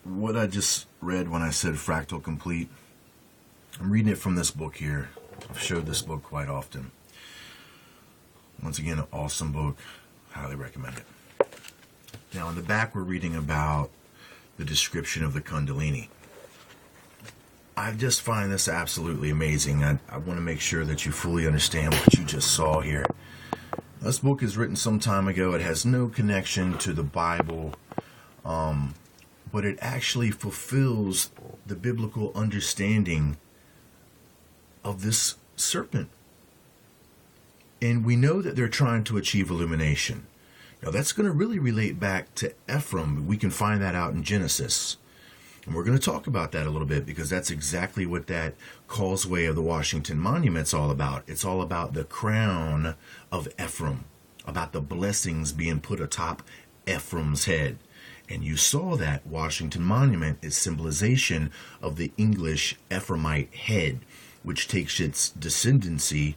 what I just read when I said fractal complete, I'm reading it from this book here. I've showed this book quite often. Once again, an awesome book. Highly recommend it. Now, in the back, we're reading about the description of the Kundalini. I just find this absolutely amazing. I want to make sure that you fully understand what you just saw here. This book is written some time ago. It has no connection to the Bible, but it actually fulfills the biblical understanding of this serpent. And we know that they're trying to achieve illumination. Now, that's going to really relate back to Ephraim. We can find that out in Genesis. And we're going to talk about that a little bit, because that's exactly what that causeway of the Washington Monument's all about. It's all about the crown of Ephraim, about the blessings being put atop Ephraim's head. And you saw that Washington Monument is symbolization of the English Ephraimite head, which takes its descendancy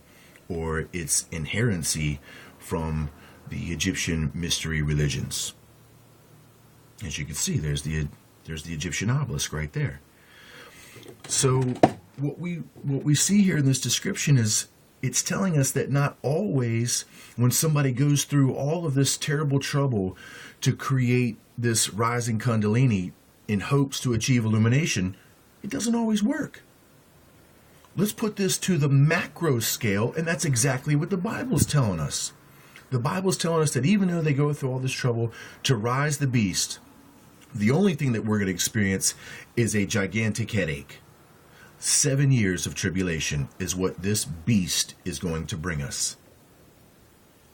or its inherency from the Egyptian mystery religions. As you can see, there's the Egyptian obelisk right there. So what we see here in this description is it's telling us that not always, when somebody goes through all of this terrible trouble to create this rising Kundalini in hopes to achieve illumination, it doesn't always work. Let's put this to the macro scale, and that's exactly what the Bible's telling us. The Bible's telling us that even though they go through all this trouble to rise the beast, the only thing that we're going to experience is a gigantic headache. 7 years of tribulation is what this beast is going to bring us.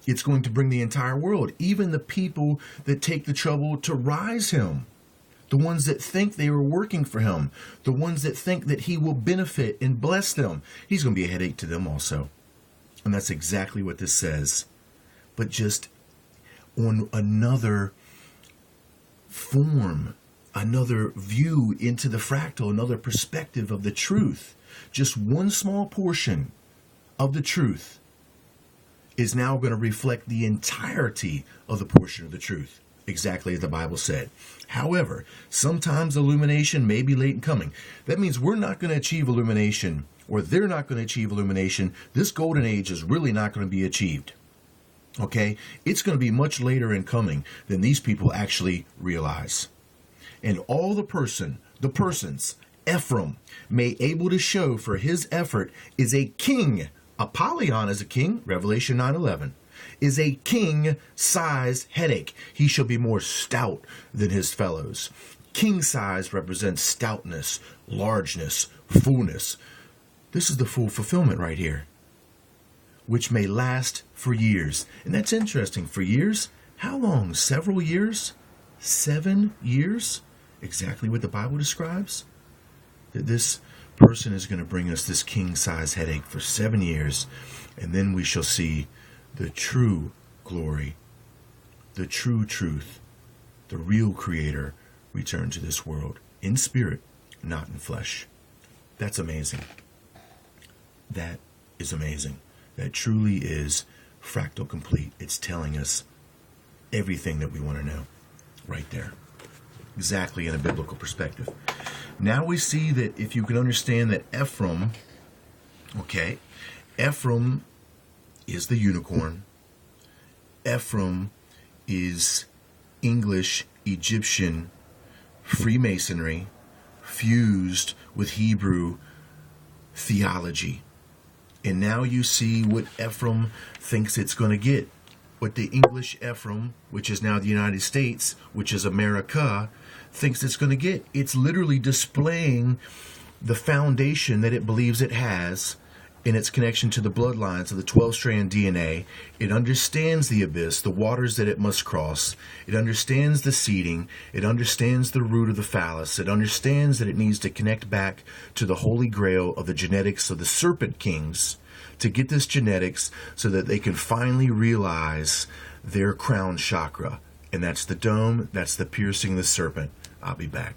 It's going to bring the entire world, even the people that take the trouble to rise him, the ones that think they were working for him, the ones that think that he will benefit and bless them. He's going to be a headache to them also. And that's exactly what this says. But just on another form, another view into the fractal, another perspective of the truth. Just one small portion of the truth is now going to reflect the entirety of the portion of the truth, exactly as the Bible said. However, sometimes illumination may be late in coming. That means we're not going to achieve illumination, or they're not going to achieve illumination. This golden age is really not going to be achieved. Okay? It's going to be much later in coming than these people actually realize. And all the persons, Ephraim, may able to show for his effort is a king. Apollyon is a king, Revelation 9:11, is a king-sized headache. He shall be more stout than his fellows. King size represents stoutness, largeness, fullness. This is the full fulfillment right here, which may last for years. And that's interesting. For years? How long? Several years? 7 years? Exactly what the Bible describes. That this person is going to bring us this king-size headache for 7 years. And then we shall see the true glory, the true truth, the real creator return to this world in spirit, not in flesh. That's amazing. That is amazing. That truly is fractal complete. It's telling us everything that we want to know right there. Exactly in a biblical perspective. Now we see that if you can understand that Ephraim is the unicorn. Ephraim is English, Egyptian, Freemasonry fused with Hebrew theology. And now you see what Ephraim thinks it's going to get. What the English Ephraim, which is now the United States, which is America, thinks it's going to get. It's literally displaying the foundation that it believes it has in its connection to the bloodlines of the 12-strand DNA. It understands the abyss, the waters that it must cross. It understands the seeding. It understands the root of the phallus. It understands that it needs to connect back to the holy grail of the genetics of the serpent kings to get this genetics so that they can finally realize their crown chakra. And that's the dome, that's the piercing the serpent. I'll be back.